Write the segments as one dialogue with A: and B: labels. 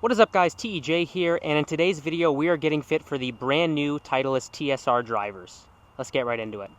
A: What is up, guys? TEJ here, and in today's video we are getting fit for the brand new Titleist TSR Drivers. Let's get right into it.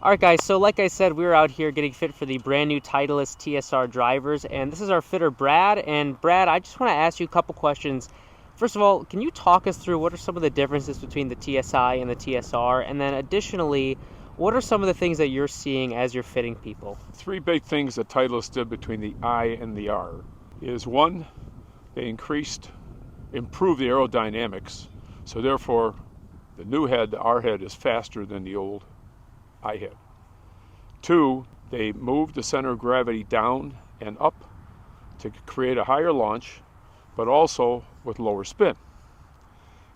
A: Alright guys, so like I said, we're out here getting fit for the brand new Titleist TSR Drivers, and this is our fitter Brad. And Brad, I just want to ask you a couple questions. First of all, can you talk us through what are some of the differences between the TSI and the TSR? And then additionally, what are some of the things that you're seeing as you're fitting people?
B: Three big things that Titleist did between the I and the R is, one, they improved the aerodynamics. So therefore, the new head, the R head, is faster than the old I head. Two, they moved the center of gravity down and up to create a higher launch, but also with lower spin.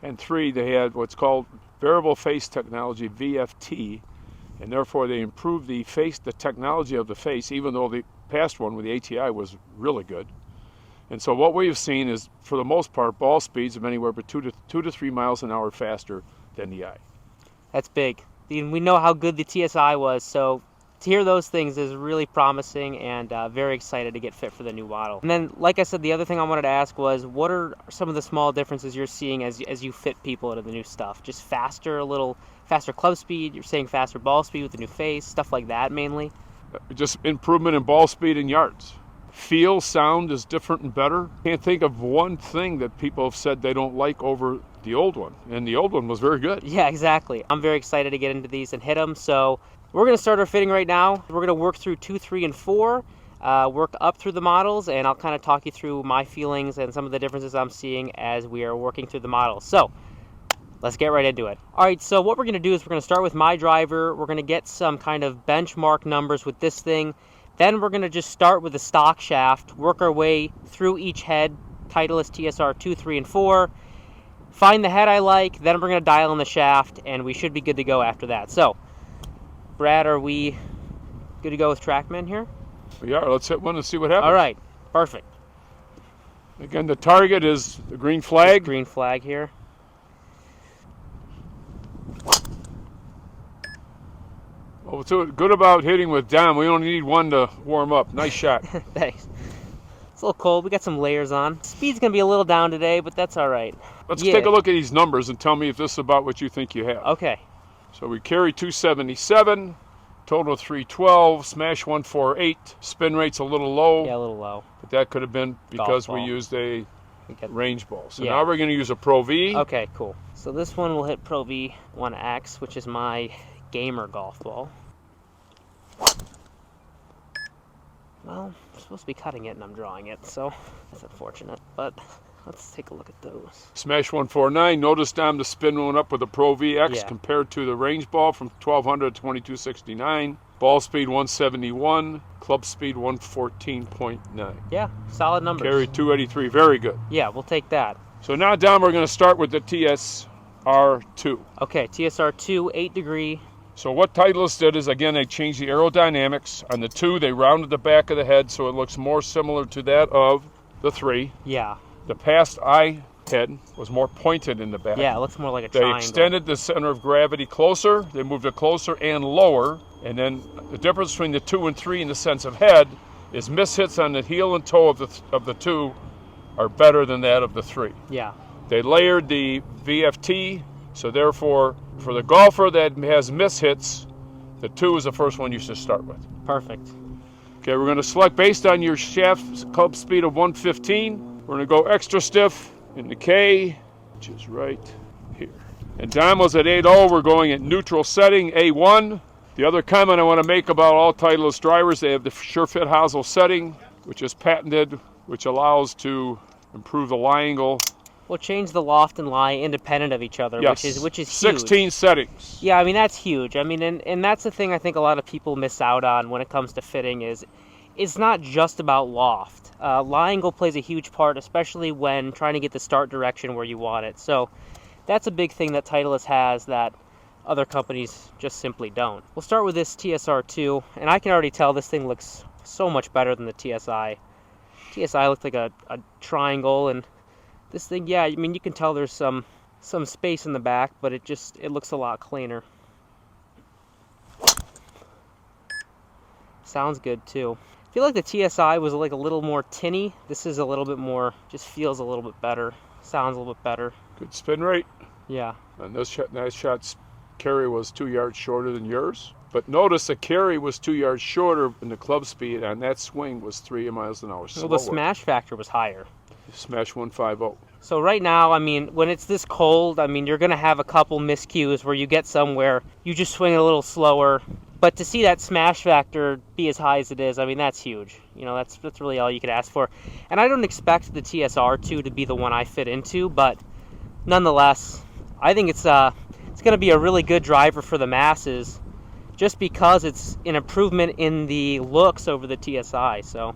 B: And three, they had what's called variable face technology, VFT, and therefore they improved the technology of the face, even though the past one with the ATI was really good. And so what we've seen is, for the most part, ball speeds of anywhere but 2 to 3 miles an hour faster than the I.
A: That's big. We know how good the TSI was, so to hear those things is really promising, and very excited to get fit for the new model. And then, like I said, the other thing I wanted to ask was, what are some of the small differences you're seeing as you fit people into the new stuff? Just faster, a little faster club speed, you're saying faster ball speed with the new face, stuff like that mainly?
B: Just improvement in ball speed and yards. Feel, sound is different and better. Can't think of one thing that people have said they don't like over the old one, and the old one was very good.
A: Yeah, exactly. I'm very excited to get into these and hit them, so we're going to start our fitting right now. We're going to work through 2, 3, and 4, work up through the models, and I'll kind of talk you through my feelings and some of the differences I'm seeing as we are working through the models. So let's get right into it. All right, so what we're going to do is we're going to start with my driver. We're going to get some kind of benchmark numbers with this thing. Then we're going to just start with the stock shaft, work our way through each head, Titleist TSR 2, 3, and 4. Find the head I like, then we're going to dial in the shaft, and we should be good to go after that. So, Brad, are we good to go with TrackMan here?
B: We are. Let's hit one and see what happens.
A: All right, perfect.
B: Again, the target is the green flag.
A: Green flag here.
B: Well, what's good about hitting with Dom, we only need one to warm up. Nice shot.
A: Thanks. It's a little cold. We got some layers on. Speed's going to be a little down today, but that's all right.
B: Let's take a look at these numbers and tell me if this is about what you think you have.
A: Okay.
B: So we carry 277, total 312, smash 148. Spin rate's a little low.
A: Yeah, a little low.
B: But that could have been because we used a range ball. So now we're going to use a Pro V.
A: Okay, cool. So this one will hit Pro V 1X, which is my gamer golf ball. Well, I'm supposed to be cutting it and I'm drawing it, so that's unfortunate, but let's take a look at those.
B: Smash 149. Notice, Dom, the spin went up with the Pro VX compared to the range ball from 1200 to 2269. Ball speed 171. Club speed 114.9.
A: Yeah, solid numbers.
B: Carry 283. Very good.
A: Yeah, we'll take that.
B: So now, Dom, we're going to start with the TSR2.
A: Okay, TSR2, 8 degree.
B: So what Titleist did is, again, they changed the aerodynamics. On the 2, they rounded the back of the head so it looks more similar to that of the 3.
A: Yeah.
B: The past I head was more pointed in the back.
A: Yeah, it looks more like a triangle.
B: They extended the center of gravity closer. They moved it closer and lower. And then the difference between the 2 and 3 in the sense of head is mishits on the heel and toe of the 2 are better than that of the 3.
A: Yeah. They
B: layered the VFT, so therefore, for the golfer that has mishits, the 2 is the first one you should start with.
A: Perfect.
B: Okay, we're going to select based on your shaft club speed of 115. We're going to go extra stiff in the K, which is right here. And Dom was at 8.0. We're going at neutral setting, A1. The other comment I want to make about all Titleist drivers, they have the SureFit hosel setting, which is patented, which allows to improve the lie angle.
A: We'll change the loft and lie independent of each other, which is huge.
B: 16 settings.
A: Yeah, I mean, that's huge. I mean, and that's the thing I think a lot of people miss out on when it comes to fitting is it's not just about loft. Lie angle plays a huge part, especially when trying to get the start direction where you want it. So that's a big thing that Titleist has that other companies just simply don't. We'll start with this TSR2, and I can already tell this thing looks so much better than the TSI. TSI looked like a triangle, and this thing, yeah, I mean, you can tell there's some space in the back, but it looks a lot cleaner. Sounds good too. I feel like the TSI was like a little more tinny. This is a little bit more, just feels a little bit better. Sounds a little bit better.
B: Good spin rate.
A: Yeah.
B: And this shot's carry was 2 yards shorter than yours. But notice the carry was 2 yards shorter and the club speed on that swing was 3 miles an hour slower.
A: Well, the smash factor was higher.
B: Smash 150.
A: So right now, I mean, when it's this cold, I mean, you're going to have a couple miscues where you get somewhere, you just swing a little slower. But to see that smash factor be as high as it is, I mean, that's huge. You know, that's really all you could ask for. And I don't expect the TSR2 to be the one I fit into, but nonetheless, I think it's going to be a really good driver for the masses just because it's an improvement in the looks over the TSI. So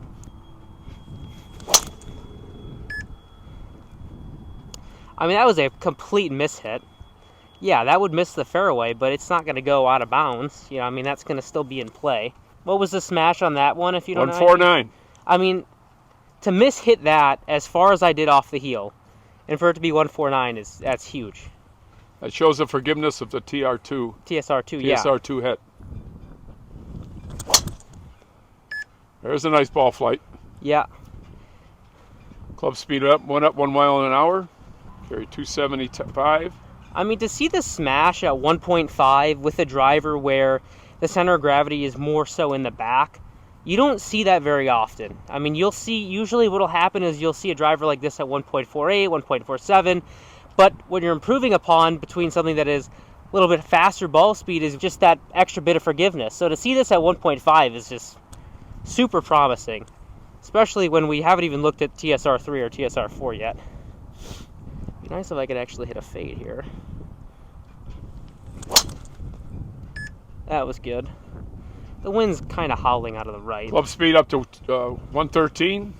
A: I mean, that was a complete mishit. Yeah, that would miss the fairway, but it's not going to go out of bounds. You know, I mean, that's going to still be in play. What was the smash on that one, if you don't know?
B: 149.
A: I mean, to miss hit that as far as I did off the heel, and for it to be 149 that's huge.
B: That shows the forgiveness of the TSR2
A: yeah.
B: TSR2 hit. There's a nice ball flight.
A: Yeah.
B: Club speed went up 1 mile an hour. Carry 275.
A: I mean, to see the smash at 1.5 with a driver where the center of gravity is more so in the back, you don't see that very often. I mean, you'll see, usually what'll happen is you'll see a driver like this at 1.48, 1.47, but when you're improving upon between something that is a little bit faster ball speed is just that extra bit of forgiveness. So to see this at 1.5 is just super promising, especially when we haven't even looked at TSR3 or TSR4 yet. It'd be nice if I could actually hit a fade here. That was good. The wind's kind of howling out of the right.
B: Club speed up to 113.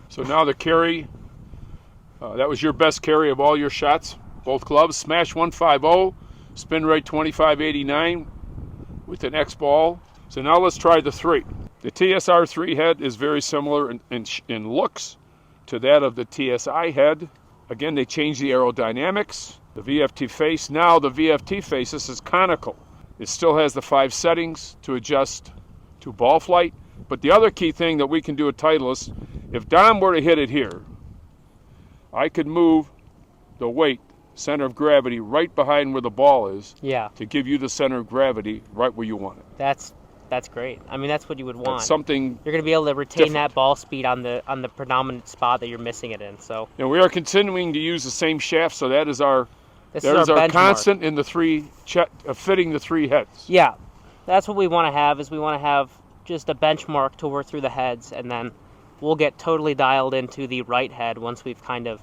B: So now the carry, that was your best carry of all your shots, both clubs. Smash 150, spin rate 2589 with an X ball. So now let's try the 3. The TSR3 head is very similar in looks to that of the TSI head. Again, they changed the aerodynamics. The VFT face, now the VFT face, this is conical. It still has the 5 settings to adjust to ball flight. But the other key thing that we can do at Titleist, if Dom were to hit it here, I could move the weight, center of gravity, right behind where the ball is.
A: Yeah.
B: To give you the center of gravity right where you want it.
A: That's great. I mean, that's what you would want.
B: That's something
A: you're going to be able to retain
B: different.
A: that ball speed on the predominant spot that you're missing it in. So.
B: And we are continuing to use the same shaft, so that is our
A: benchmark.
B: Constant in the 3 fitting the 3 heads.
A: Yeah, that's what we want to have. Is we want to have just a benchmark to work through the heads, and then we'll get totally dialed into the right head once we've kind of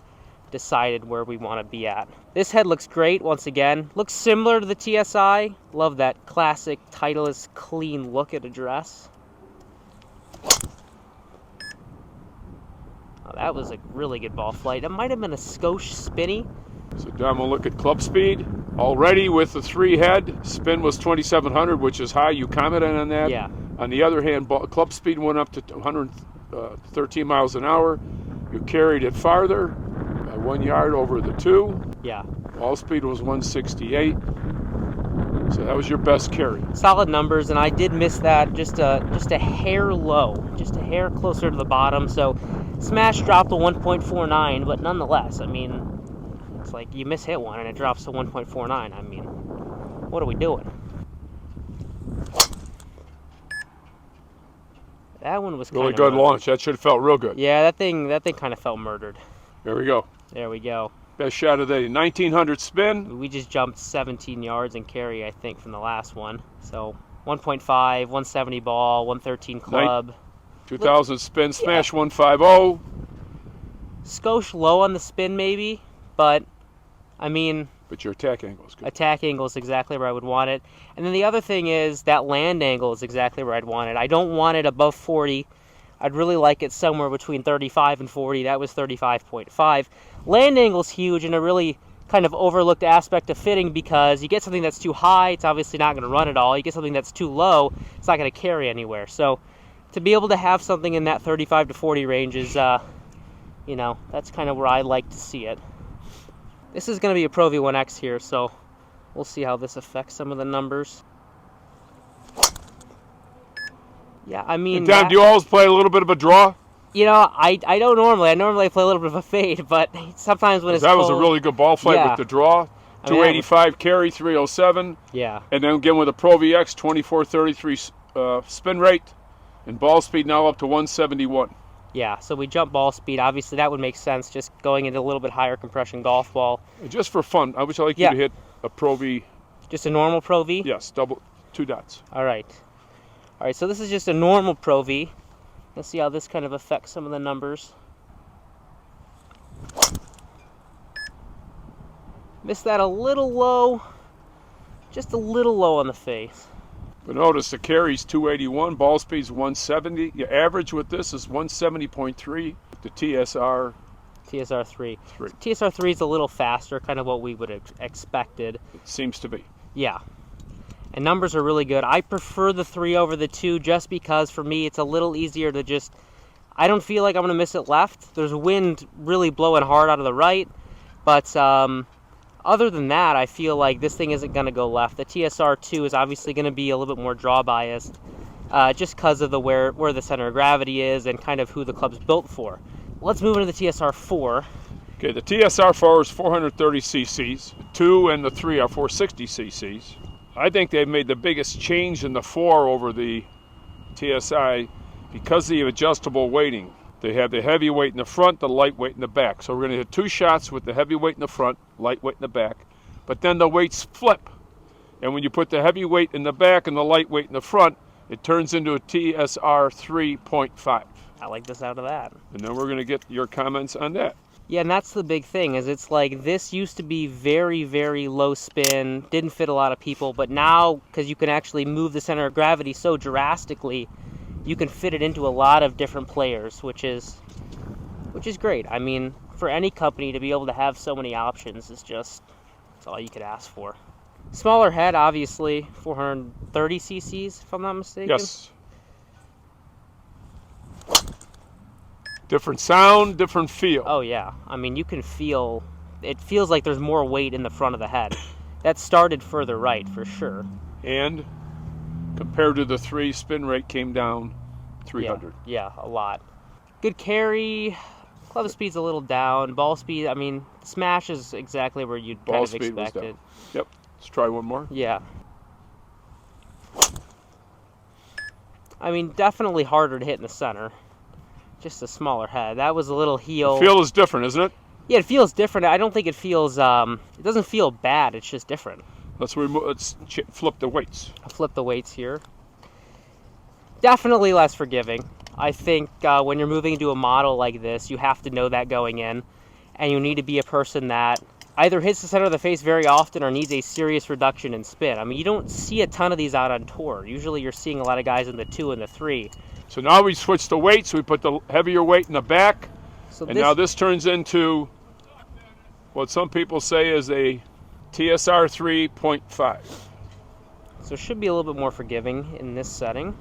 A: decided where we want to be at. This head looks great once again. Looks similar to the TSI. Love that classic Titleist clean look at a dress. Oh, that was a really good ball flight. It might have been a skosh spinny.
B: So Dom will look at club speed. Already with the 3 head, spin was 2700, which is high. You commented on that.
A: Yeah.
B: On the other hand, club speed went up to 113 miles an hour. You carried it farther, 1 yard over the 2.
A: Yeah.
B: Ball speed was 168. So that was your best carry.
A: Solid numbers, and I did miss that just a hair low, just a hair closer to the bottom. So smash dropped to 1.49, but nonetheless, I mean, it's like you miss hit one and it drops to 1.49. I mean, what are we doing? That one was
B: really good
A: murdered.
B: launch. That should have felt real good.
A: Yeah, that thing kind of felt murdered.
B: There we go.
A: There we go.
B: Best shot of the day. 1900 spin.
A: We just jumped 17 yards in carry, I think, from the last one. So 1.5, 170 ball, 113 club.
B: 2000 spin, smash 150.
A: Skosh low on the spin maybe, but I mean...
B: But your attack angle is good.
A: Attack angle is exactly where I would want it. And then the other thing is that land angle is exactly where I'd want it. I don't want it above 40. I'd really like it somewhere between 35 and 40. That was 35.5. Land angle's huge and a really kind of overlooked aspect of fitting because you get something that's too high, it's obviously not going to run at all. You get something that's too low, it's not going to carry anywhere. So to be able to have something in that 35 to 40 range is, you know, that's kind of where I like to see it. This is going to be a Pro V1X here, so we'll see how this affects some of the numbers. Yeah, I mean,
B: And Don, do you always play a little bit of a draw?
A: you know, I don't normally. I normally play a little bit of a fade, but sometimes when it's
B: That
A: cold,
B: was a really good ball flight
A: yeah.
B: with the draw.
A: I mean, that was-
B: 285 carry, 307.
A: yeah.
B: And then again with a Pro VX, 2433 spin rate. And ball speed now up to 171.
A: Yeah, so we jump ball speed. Obviously, that would make sense, just going into a little bit higher compression golf ball.
B: And just for fun, I would like
A: Yeah.
B: you to hit a Pro V.
A: Just a normal Pro V?
B: Yes, double 2 dots.
A: All right. All right, so this is just a normal Pro V. Let's see how this kind of affects some of the numbers. Missed that a little low. Just a little low on the face.
B: But notice the carry's 281, ball speed's 170. Your average with this is 170.3. The TSR
A: TSR 3.
B: 3.
A: TSR 3 is a little faster, kind of what we would have expected.
B: It seems to be.
A: Yeah. And numbers are really good. I prefer the 3 over the 2 just because for me it's a little easier to just, I don't feel like I'm going to miss it left. There's wind really blowing hard out of the right. But other than that, I feel like this thing isn't going to go left. The TSR 2 is obviously going to be a little bit more draw biased just because of the where the center of gravity is and kind of who the club's built for. Let's move into the TSR 4.
B: Okay, the TSR 4 is 430 cc's. The 2 and the 3 are 460 cc's. I think they've made the biggest change in the 4 over the TSI because of the adjustable weighting. They have the heavy weight in the front, the light weight in the back. So we're going to hit 2 shots with the heavy weight in the front, light weight in the back. But then the weights flip. And when you put the heavy weight in the back and the light weight in the front, it turns into a TSR 3.5.
A: I like this out of that.
B: And then we're going to get your comments on that.
A: Yeah, and that's the big thing, is it's like this used to be very, very low spin, didn't fit a lot of people, but now, because you can actually move the center of gravity so drastically, you can fit it into a lot of different players, which is great. I mean, for any company to be able to have so many options is just, that's all you could ask for. Smaller head, obviously, 430 cc's, if I'm not mistaken.
B: Yes. Different sound, different feel.
A: Oh yeah, I mean you can feel, it feels like there's more weight in the front of the head. That started further right for sure.
B: And compared to the 3, spin rate came down 300.
A: Yeah, a lot. Good carry, club speed's a little down, ball speed, I mean, smash is exactly where you'd
B: Ball
A: kind of
B: speed
A: expect
B: was
A: it.
B: down. Yep, let's try one more.
A: Yeah. I mean, definitely harder to hit in the center. Just a smaller head. That was a little heel.
B: The feel is different, isn't it?
A: Yeah, it feels different. I don't think it feels, it doesn't feel bad. It's just different.
B: Let's flip the weights.
A: I'll flip the weights here. Definitely less forgiving. I think when you're moving into a model like this, you have to know that going in. And you need to be a person that either hits the center of the face very often or needs a serious reduction in spin. I mean, you don't see a ton of these out on tour. Usually you're seeing a lot of guys in the 2 and the 3.
B: So now we switch the weights. We put the heavier weight in the back.
A: So
B: And now this turns into what some people say is a TSR 3.5.
A: So it should be a little bit more forgiving in this setting.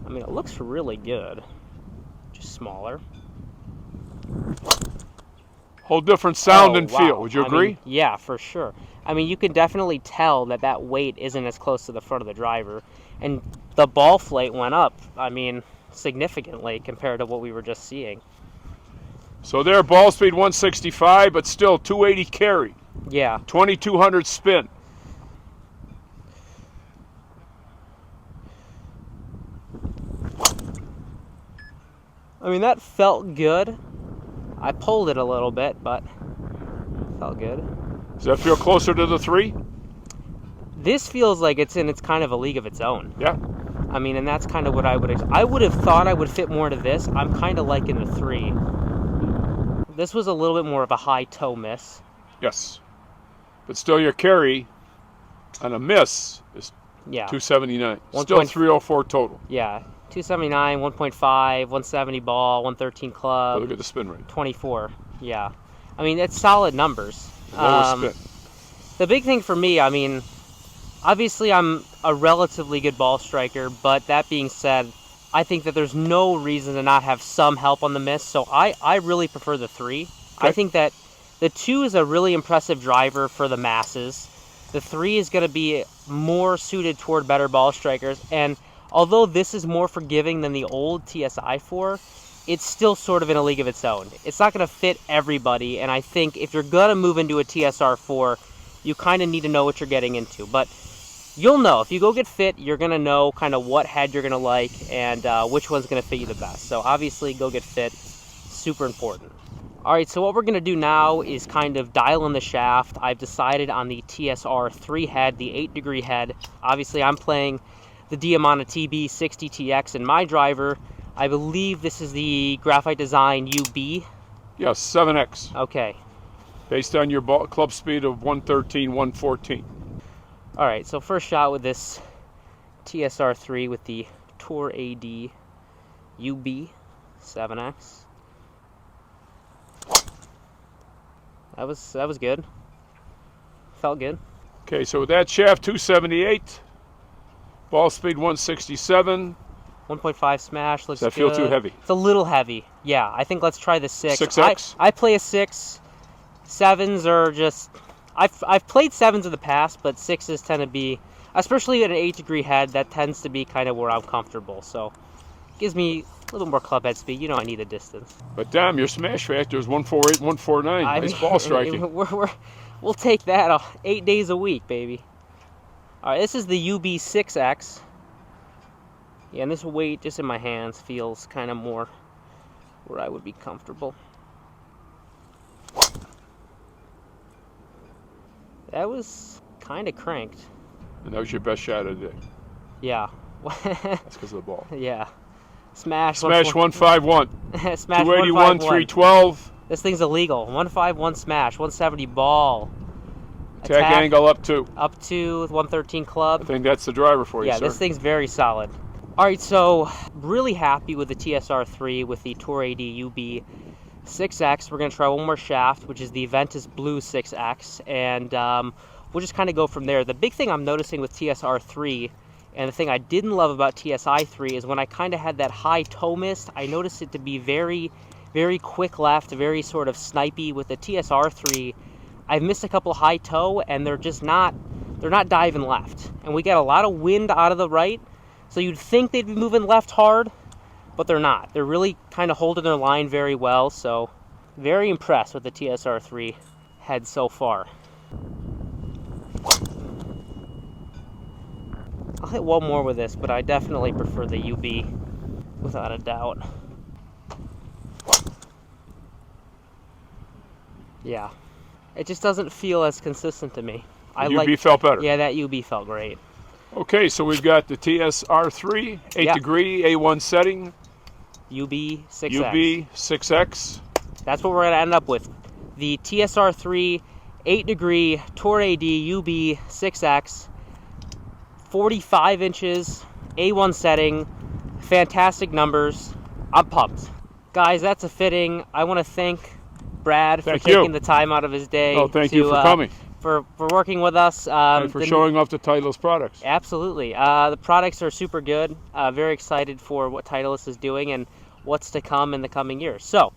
A: I mean, it looks really good. Just smaller.
B: Whole different sound
A: Oh,
B: and feel.
A: wow.
B: Would you
A: I
B: agree?
A: mean, yeah, for sure. I mean, you can definitely tell that that weight isn't as close to the front of the driver. And the ball flight went up, I mean, significantly compared to what we were just seeing.
B: So there, ball speed 165, but still 280 carry,
A: Yeah.
B: 2200 spin.
A: I mean, that felt good. I pulled it a little bit, but it felt good.
B: Does that feel closer to the 3?
A: This feels like it's in its kind of a league of its own.
B: Yeah.
A: I mean, and that's kind of what I would have thought I would fit more into this. I'm kind of liking the 3. This was a little bit more of a high toe miss.
B: Yes. But still your carry on a miss is
A: Yeah.
B: 279.
A: 1.
B: Still 304 total.
A: Yeah. 279, 1.5, 170 ball, 113
B: But
A: club,
B: look at the spin rate.
A: 24. Yeah. I mean, it's solid numbers.
B: That was spin.
A: The big thing for me, I mean, obviously I'm a relatively good ball striker, but that being said, I think that there's no reason to not have some help on the miss, so I really prefer the 3.
B: Okay.
A: I think that the 2 is a really impressive driver for the masses. The 3 is going to be more suited toward better ball strikers, and although this is more forgiving than the old TSI4, it's still sort of in a league of its own. It's not going to fit everybody, and I think if you're going to move into a TSR4, you kind of need to know what you're getting into. But you'll know. If you go get fit, you're going to know kind of what head you're going to like and which one's going to fit you the best. So obviously, go get fit. Super important. All right, so what we're going to do now is kind of dial in the shaft. I've decided on the TSR3 head, the 8-degree head. Obviously, I'm playing the Diamante TB60TX in my driver. I believe this is the Graphite Design UB.
B: Yes, 7X.
A: Okay.
B: Based on your club speed of 113, 114.
A: All right, so first shot with this TSR3 with the Tour AD UB 7X. That was good. Felt good.
B: Okay, so with that shaft, 278. Ball speed 167.
A: 1.5 smash looks good.
B: Does that feel too heavy?
A: It's a little heavy. Yeah, I think let's try the 6.
B: 6X?
A: I play a 6. 7s are just... I've played 7s in the past, but 6s tend to be, especially at an 8-degree head, that tends to be kind of where I'm comfortable. So gives me a little more club head speed. You know I need the distance.
B: But damn, your smash factor is 148, 149. Nice ball striking.
A: We'll take that 8 days a week, baby. All right, this is the UB6X. Yeah, and this weight just in my hands feels kind of more where I would be comfortable. That was kind of cranked.
B: And that was your best shot of the day.
A: Yeah.
B: That's because of the ball.
A: Yeah. Smash
B: 151.
A: Smash
B: 281, 312.
A: This thing's illegal. 151 smash, 170 ball.
B: Attack angle up to
A: 113 club.
B: I think that's the driver for you,
A: yeah,
B: sir.
A: This thing's very solid. All right, so really happy with the TSR3 with the Tour AD UB 6X. We're going to try one more shaft, which is the Ventus Blue 6X, and we'll just kind of go from there. The big thing I'm noticing with TSR3, and the thing I didn't love about TSI3, is when I kind of had that high toe mist, I noticed it to be very, very quick left, very sort of snipey. With the TSR3, I've missed a couple high toe, and they're not diving left. And we got a lot of wind out of the right, so you'd think they'd be moving left hard, but they're not. They're really kind of holding their line very well, so very impressed with the TSR3 head so far. I'll hit one more with this, but I definitely prefer the UB, without a doubt. Yeah. It just doesn't feel as consistent to me.
B: UB felt better.
A: Yeah, that UB felt great.
B: Okay, so we've got the TSR3, 8-degree, A1 setting.
A: UB 6X.
B: UB 6X.
A: That's what we're going to end up with. The TSR3, 8-degree, Tour AD, UB 6X. 45 inches, A1 setting. Fantastic numbers. I'm pumped. Guys, that's a fitting. I want to thank Brad for taking the time out of his day.
B: Oh, thank you for coming.
A: For working with us.
B: And for showing off the Titleist products.
A: Absolutely. The products are super good. Very excited for what Titleist is doing and what's to come in the coming years. So,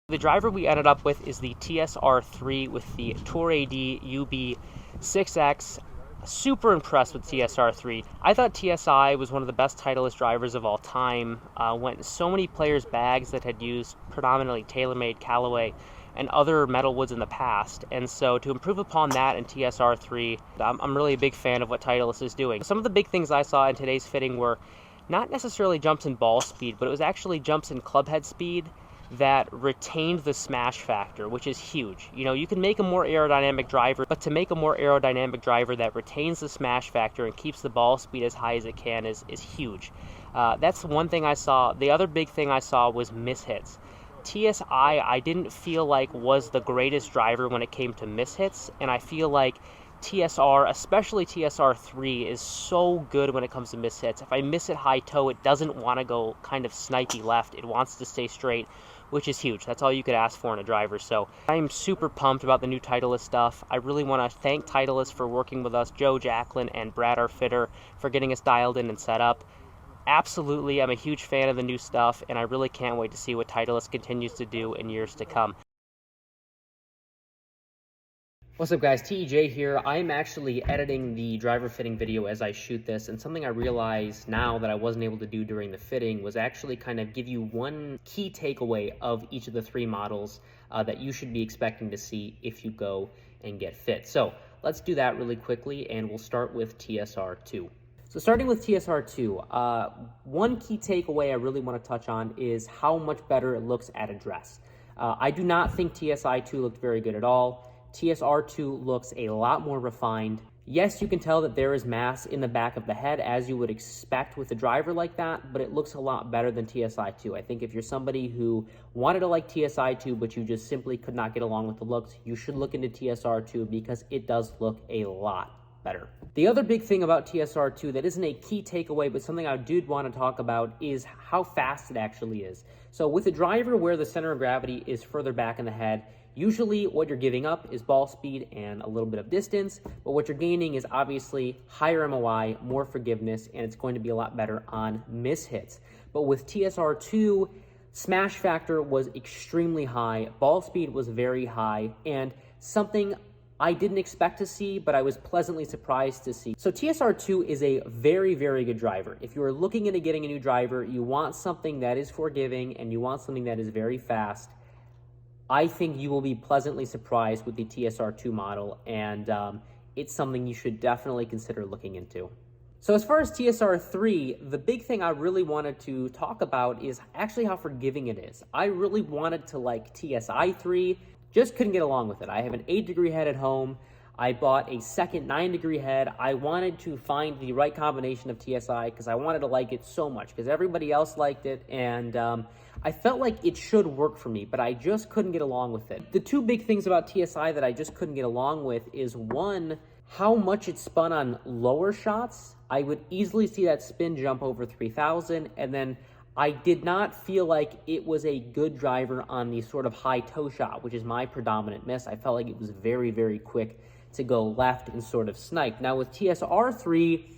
A: the driver we ended up with is the TSR3 with the Tour AD UB 6X. Super impressed with TSR3. I thought TSI was one of the best Titleist drivers of all time. Went in so many players' bags that had used predominantly TaylorMade, Callaway, and other metal woods in the past. And so to improve upon that in TSR3, I'm really a big fan of what Titleist is doing. Some of the big things I saw in today's fitting were not necessarily jumps in ball speed, but it was actually jumps in club head speed that retained the smash factor, which is huge. You know, you can make a more aerodynamic driver, but to make a more aerodynamic driver that retains the smash factor and keeps the ball speed as high as it can is huge. That's one thing I saw. The other big thing I saw was mishits. TSI, I didn't feel like was the greatest driver when it came to mishits, and I feel like TSR, especially TSR3, is so good when it comes to mishits. If I miss it high toe, it doesn't want to go kind of snipey left. It wants to stay straight, which is huge. That's all you could ask for in a driver. So I'm super pumped about the new Titleist stuff. I really want to thank Titleist for working with us, Joe, Jacqueline, and Brad, our fitter, for getting us dialed in and set up. Absolutely, I'm a huge fan of the new stuff, and I really can't wait to see what Titleist continues to do in years to come. What's up guys, TJ here. I'm actually editing the driver fitting video as I shoot this, and something I realized now that I wasn't able to do during the fitting was actually kind of give you one key takeaway of each of the three models that you should be expecting to see if you go and get fit. So let's do that really quickly, and we'll start with TSR2. So starting with TSR2, one key takeaway I really want to touch on is how much better it looks at address. I do not think TSI2 looked very good at all. TSR2 looks a lot more refined. Yes, you can tell that there is mass in the back of the head, as you would expect with a driver like that, but it looks a lot better than TSI2. I think if you're somebody who wanted to like TSI2, but you just simply could not get along with the looks, you should look into TSR2 because it does look a lot better. The other big thing about TSR2 that isn't a key takeaway, but something I did want to talk about, is how fast it actually is. So with a driver where the center of gravity is further back in the head, usually what you're giving up is ball speed and a little bit of distance, but what you're gaining is obviously higher MOI, more forgiveness, and it's going to be a lot better on miss hits. But with TSR2, smash factor was extremely high, ball speed was very high, and something I didn't expect to see, but I was pleasantly surprised to see. So TSR2 is a very, very good driver. If you're looking into getting a new driver, you want something that is forgiving and you want something that is very fast, I think you will be pleasantly surprised with the TSR2 model, and it's something you should definitely consider looking into. So as far as TSR3, the big thing I really wanted to talk about is actually how forgiving it is. I really wanted to like TSI3, just couldn't get along with it. I have an 8-degree head at home. I bought a second 9-degree head. I wanted to find the right combination of TSI because I wanted to like it so much because everybody else liked it, and I felt like it should work for me, but I just couldn't get along with it. The two big things about TSI that I just couldn't get along with is, one, how much it spun on lower shots. I would easily see that spin jump over 3,000, and then I did not feel like it was a good driver on the sort of high toe shot, which is my predominant miss. I felt like it was very, very quick to go left and sort of snipe. Now with TSR3,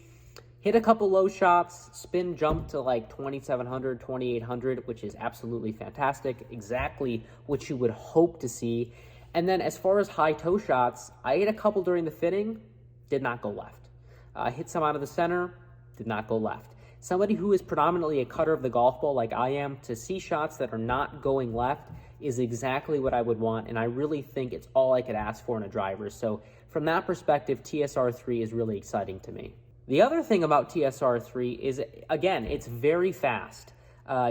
A: hit a couple low shots, spin jumped to like 2,700, 2,800, which is absolutely fantastic, exactly what you would hope to see. And then as far as high toe shots, I hit a couple during the fitting, did not go left. I hit some out of the center, did not go left. Somebody who is predominantly a cutter of the golf ball like I am, to see shots that are not going left is exactly what I would want, and I really think it's all I could ask for in a driver. So from that perspective, TSR3 is really exciting to me. The other thing about TSR3 is, again, it's very fast.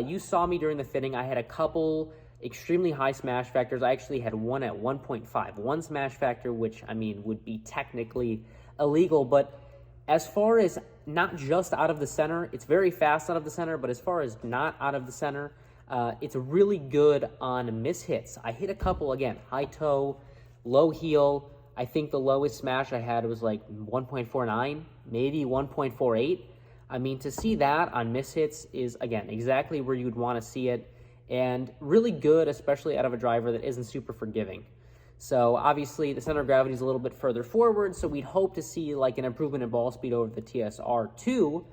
A: You saw me during the fitting. I had a couple extremely high smash factors. I actually had one at 1.5. One smash factor, which, I mean, would be technically illegal, but as far as not just out of the center, it's very fast out of the center, but as far as not out of the center, it's really good on miss hits. I hit a couple, again, high toe, low heel. I think the lowest smash I had was like 1.49, maybe 1.48. I mean, to see that on miss hits is, again, exactly where you'd want to see it, and really good, especially out of a driver that isn't super forgiving. So obviously the center of gravity is a little bit further forward, so we'd hope to see like an improvement in ball speed over the TSR2,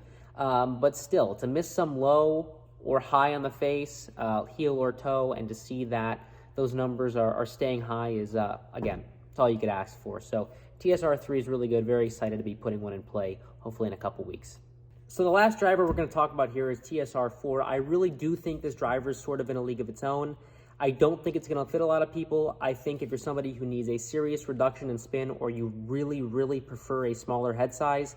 A: but still, to miss some low or high on the face, heel or toe, and to see that those numbers are staying high is, again, that's all you could ask for. So TSR3 is really good. Very excited to be putting one in play, hopefully in a couple weeks. So the last driver we're going to talk about here is TSR4. I really do think this driver is sort of in a league of its own. I don't think it's going to fit a lot of people. I think if you're somebody who needs a serious reduction in spin, or you really, really prefer a smaller head size,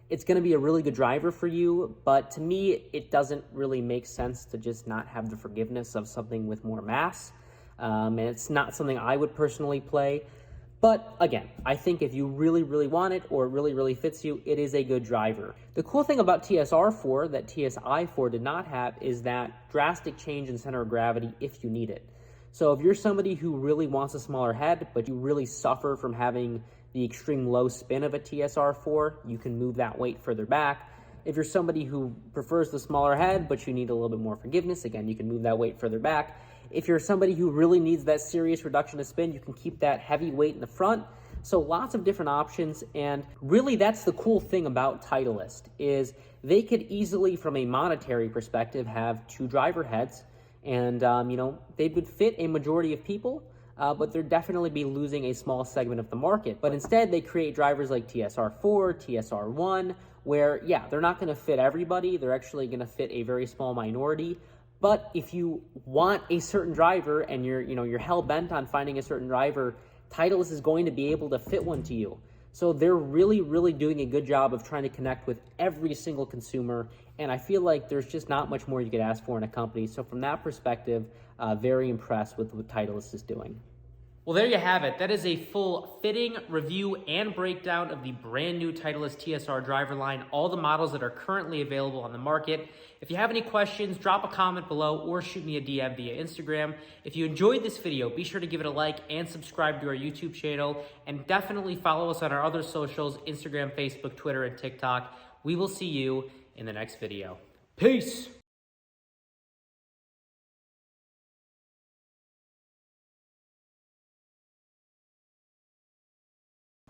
A: it's going to be a really good driver for you. But to me, it doesn't really make sense to just not have the forgiveness of something with more mass. And it's not something I would personally play. But again, I think if you really, really want it, or it really, really fits you, it is a good driver. The cool thing about TSR4 that TSI4 did not have is that drastic change in center of gravity if you need it. So if you're somebody who really wants a smaller head, but you really suffer from having the extreme low spin of a TSR4, you can move that weight further back. If you're somebody who prefers the smaller head, but you need a little bit more forgiveness, again, you can move that weight further back. If you're somebody who really needs that serious reduction of spin, you can keep that heavy weight in the front. So lots of different options, and really that's the cool thing about Titleist, is they could easily, from a monetary perspective, have two driver heads, and they would fit a majority of people. but they're definitely be losing a small segment of the market. But instead, they create drivers like TSR4, TSR1, where, yeah, they're not going to fit everybody. They're actually going to fit a very small minority. But if you want a certain driver and you're hell-bent on finding a certain driver, Titleist is going to be able to fit one to you. So they're really, really doing a good job of trying to connect with every single consumer, and I feel like there's just not much more you could ask for in a company. So from that perspective, very impressed with what Titleist is doing. Well, there you have it. That is a full fitting, review, and breakdown of the brand new Titleist TSR driver line, all the models that are currently available on the market. If you have any questions, drop a comment below or shoot me a DM via Instagram. If you enjoyed this video, be sure to give it a like and subscribe to our YouTube channel, and definitely follow us on our other socials, Instagram, Facebook, Twitter, and TikTok. We will see you in the next video. Peace!